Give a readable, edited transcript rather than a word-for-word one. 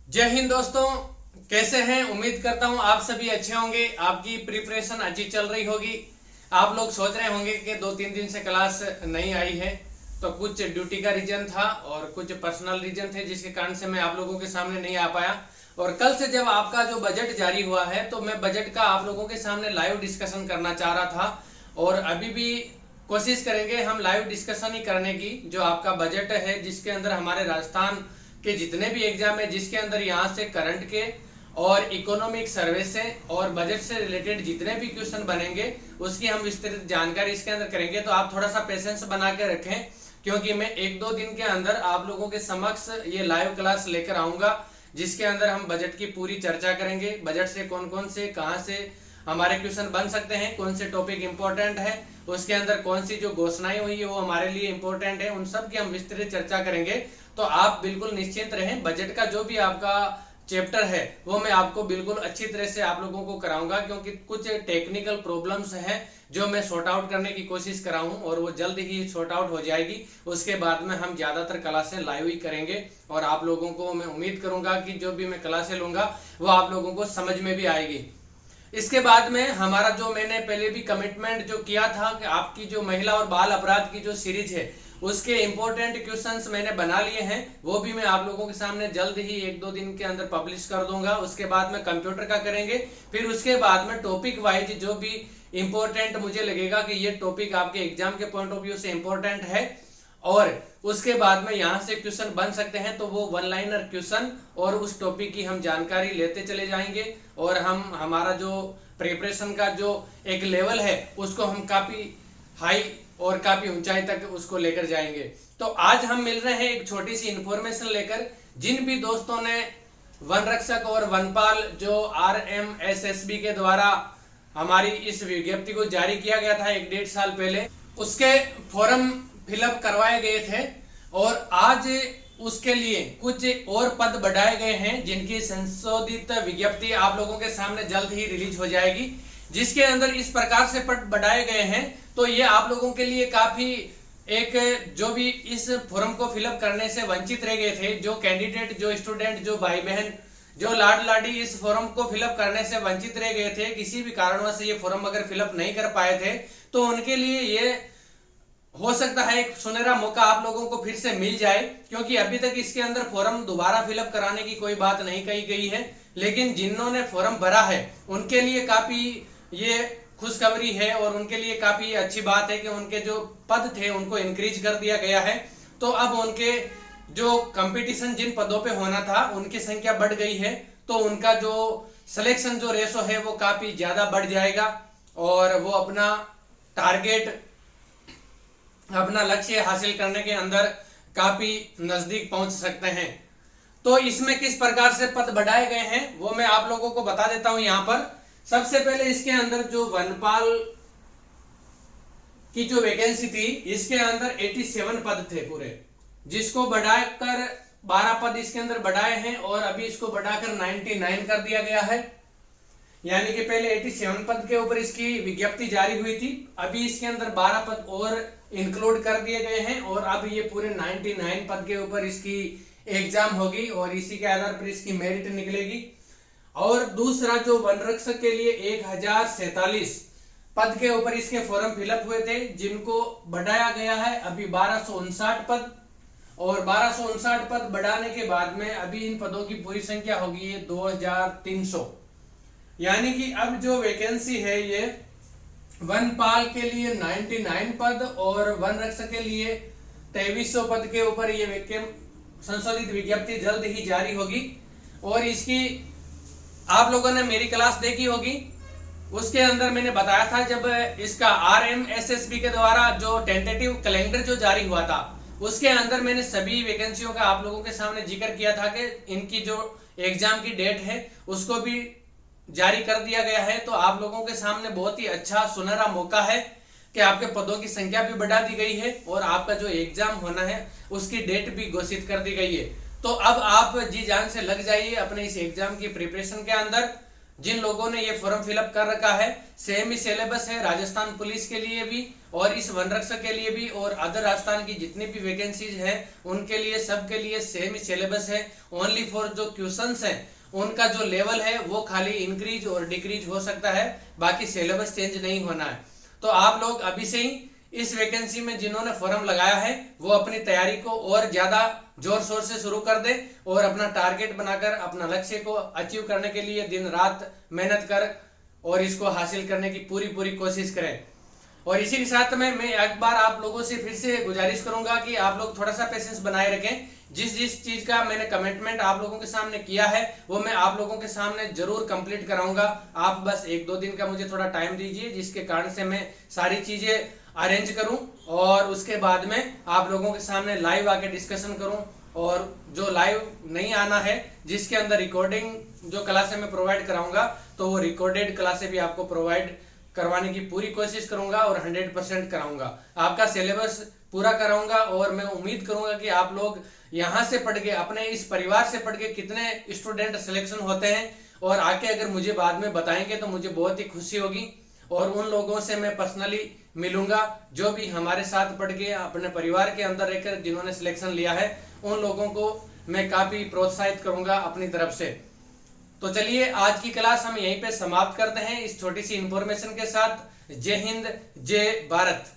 जय हिंद दोस्तों, कैसे हैं। उम्मीद करता हूं आप सभी अच्छे होंगे। आपकी प्रिपरेशन अच्छी चल रही होगी। आप लोग सोच रहे होंगे कि 2-3 दिन से क्लास नहीं आई है, तो कुछ ड्यूटी का रीजन था और कुछ पर्सनल रीजन थे जिसके कारण से मैं आप लोगों के सामने नहीं आ पाया। और कल से जब आपका जो बजट जारी हुआ है तो मैं बजट का आप लोगों के सामने लाइव डिस्कशन करना चाह रहा था, और अभी भी कोशिश करेंगे हम लाइव डिस्कशन ही करने की। जो आपका बजट है जिसके अंदर हमारे राजस्थान के जितने भी एग्जाम है, जिसके अंदर यहाँ से करंट के और इकोनॉमिक सर्वे से और बजट से रिलेटेड जितने भी क्वेश्चन बनेंगे उसकी हम विस्तृत जानकारी इसके अंदर करेंगे। तो आप थोड़ा सा पेशेंस बना के रखें, क्योंकि मैं 1-2 दिन के अंदर आप लोगों के समक्ष ये लाइव क्लास लेकर आऊंगा, जिसके अंदर हम बजट की पूरी चर्चा करेंगे। बजट से कौन कौन से कहां से हमारे क्वेश्चन बन सकते हैं, कौन से टॉपिक इंपॉर्टेंट है, उसके अंदर कौन सी जो घोषणाएं हुई है वो हमारे लिए इंपॉर्टेंट है, उन सब की हम विस्तृत चर्चा करेंगे। तो आप बिल्कुल निश्चिंत रहें। बजट का जो भी आपका चैप्टर है वो मैं आपको बिल्कुल अच्छी तरह से आप लोगों को कराऊंगा, क्योंकि कुछ टेक्निकल प्रॉब्लम्स हैं जो मैं सॉर्ट आउट करने की कोशिश कर रहा हूं और वो जल्द ही सॉर्ट आउट हो जाएगी। उसके बाद में हम ज्यादातर क्लासें लाइव ही करेंगे और आप लोगों को मैं उम्मीद करूंगा कि जो भी मैं क्लासें लूंगा वो आप लोगों को समझ में भी आएगी। इसके बाद में हमारा जो मैंने पहले भी कमिटमेंट जो किया था कि आपकी जो महिला और बाल अपराध की जो सीरीज है उसके इंपॉर्टेंट क्वेश्चंस मैंने बना लिए हैं, वो भी मैं आप लोगों के सामने जल्द ही 1-2 दिन के अंदर पब्लिश कर दूंगा। उसके बाद में कंप्यूटर का करेंगे, फिर उसके बाद में टॉपिक वाइज जो भी इंपॉर्टेंट मुझे लगेगा कि ये टॉपिक आपके एग्जाम के पॉइंट ऑफ व्यू से इंपॉर्टेंट है और उसके बाद में यहाँ से क्वेश्चन बन सकते हैं, तो वो वन लाइनर क्वेश्चन और उस टॉपिक की हम जानकारी लेते चले जाएंगे और हम हमारा जो प्रिपरेशन का जो एक लेवल है उसको हम काफी हाई और काफी ऊंचाई तक उसको लेकर जाएंगे। तो आज हम मिल रहे हैं एक छोटी सी इंफॉर्मेशन लेकर। जिन भी दोस्तों ने वन रक्षक और वनपाल जो RMSSB के द्वारा हमारी इस विज्ञप्ति को जारी किया गया था 1-1.5 साल पहले, उसके फॉर्म फिलअप करवाए गए थे और आज उसके लिए कुछ और पद बढ़ाए गए हैं, जिनकी संशोधित विज्ञप्ति आप लोगों के सामने जल्द ही रिलीज हो जाएगी। जिसके अंदर इस प्रकार से पद बढ़ाए गए हैं, तो ये आप लोगों के लिए काफी एक जो भी इस फॉर्म को फिलअप करने से वंचित रह गए थे, जो कैंडिडेट, जो स्टूडेंट, जो भाई बहन, जो लाड लाडी इस फॉर्म को फिलअप करने से वंचित रह गए थे, किसी भी कारणवश ये फॉर्म अगर फिलअप नहीं कर पाए थे, तो उनके लिए ये हो सकता है एक सुनहरा मौका आप लोगों को फिर से मिल जाए। क्योंकि अभी तक इसके अंदर फॉर्म दोबारा फिलअप कराने की कोई बात नहीं कही गई है, लेकिन जिन्होंने फॉर्म भरा है उनके लिए काफी ये खुशखबरी है और उनके लिए काफी अच्छी बात है कि उनके जो पद थे उनको इंक्रीज कर दिया गया है। तो अब उनके जो कंपटीशन जिन पदों पे होना था उनकी संख्या बढ़ गई है, तो उनका जो सिलेक्शन जो रेशो है वो काफी ज्यादा बढ़ जाएगा और वो अपना टारगेट, अपना लक्ष्य हासिल करने के अंदर काफी नजदीक पहुंच सकते हैं। तो इसमें किस प्रकार से पद बढ़ाए गए हैं वो मैं आप लोगों को बता देता हूं। यहाँ पर सबसे पहले इसके अंदर जो वनपाल की जो वैकेंसी थी, इसके अंदर 87 पद थे पूरे, जिसको बढ़ाकर 12 पद इसके अंदर बढ़ाए हैं और अभी इसको बढ़ाकर 99 कर दिया गया है। यानी कि पहले 87 पद के ऊपर इसकी विज्ञप्ति जारी हुई थी, अभी इसके अंदर 12 पद और इंक्लूड कर दिए गए हैं और अब ये पूरे 99 पद के ऊपर इसकी एग्जाम होगी और इसी के आधार पर इसकी मेरिट निकलेगी। और दूसरा जो वन रक्षक के लिए 1047 पद के ऊपर इसके फॉर्म फिलअप हुए थे, जिनको बढ़ाया गया है अभी 1259 पद, और 1259 पद बढ़ाने के बाद में अभी इन पदों की पूरी संख्या होगी ये 2300। यानी कि अब जो वैकेंसी है ये वनपाल के लिए 99 पद और वन रक्षक के लिए 2300 पद के ऊपर ये संशोधित विज्ञप्ति जल्द ही जारी होगी। और इसकी आप लोगों ने मेरी क्लास देखी होगी, उसके अंदर मैंने बताया था जब इसका RMSSB के द्वारा जो टेंटेटिव कैलेंडर जो जारी हुआ था, उसके अंदर मैंने सभी वैकेंसियों का आप लोगों के सामने जिक्र किया था कि इनकी जो एग्जाम की डेट है उसको भी जारी कर दिया गया है। तो आप लोगों के सामने बहुत ही अच्छा सुनहरा मौका है कि आपके पदों की संख्या भी बढ़ा दी गई है और आपका जो एग्जाम होना है उसकी डेट भी घोषित कर दी गई है। तो अब आप जी जान से लग जाइए अपने इस एग्जाम की प्रिपरेशन के अंदर। जिन लोगों ने ये फॉर्म फिलअप कर रखा है सेम ही सिलेबस है राजस्थान पुलिस के लिए भी और इस वन रक्षक के लिए भी और अदर राजस्थान की जितनी भी वैकेंसीज है उनके लिए सबके लिए सेम ही सिलेबस है। ओनली फॉर जो क्वेश्चंस है उनका जो लेवल है वो खाली इंक्रीज और डिक्रीज हो सकता है, बाकी सिलेबस चेंज नहीं होना है। तो आप लोग अभी से ही इस वैकेंसी में जिन्होंने फॉर्म लगाया है वो अपनी तैयारी को और ज्यादा जोर शोर से शुरू कर दे और अपना टारगेट बनाकर अपना लक्ष्य को अचीव करने के लिए दिन रात मेहनत कर और इसको हासिल करने की पूरी कोशिश करें। और इसी के साथ में मैं एक बार आप लोगों से फिर से गुजारिश करूंगा कि आप लोग थोड़ा सा पेशेंस बनाए रखें। जिस चीज का मैंने कमिटमेंट आप लोगों के सामने किया है वो मैं आप लोगों के सामने जरूर कंप्लीट कराऊंगा। आप बस 1-2 दिन का मुझे थोड़ा टाइम दीजिए जिसके कारण से मैं सारी चीजें अरेंज करूं और उसके बाद में आप लोगों के सामने लाइव आके डिस्कशन करूं। और जो लाइव नहीं आना है जिसके अंदर रिकॉर्डिंग जो क्लासें मैं प्रोवाइड कराऊंगा तो वो रिकॉर्डेड क्लासें भी आपको प्रोवाइड करवाने की पूरी कोशिश करूंगा और 100% कराऊंगा। आपका सिलेबस पूरा कराऊंगा और मैं उम्मीद करूंगा कि आप लोग यहाँ से पढ़ के अपने इस परिवार से पढ़ के कितने स्टूडेंट सिलेक्शन होते हैं और आके अगर मुझे बाद में बताएंगे तो मुझे बहुत ही खुशी होगी। और उन लोगों से मैं पर्सनली मिलूंगा जो भी हमारे साथ पढ़ के अपने परिवार के अंदर रहकर जिन्होंने सिलेक्शन लिया है उन लोगों को मैं काफी प्रोत्साहित करूंगा अपनी तरफ से। तो चलिए आज की क्लास हम यहीं पे समाप्त करते हैं इस छोटी सी इंफॉर्मेशन के साथ। जय हिंद, जय भारत।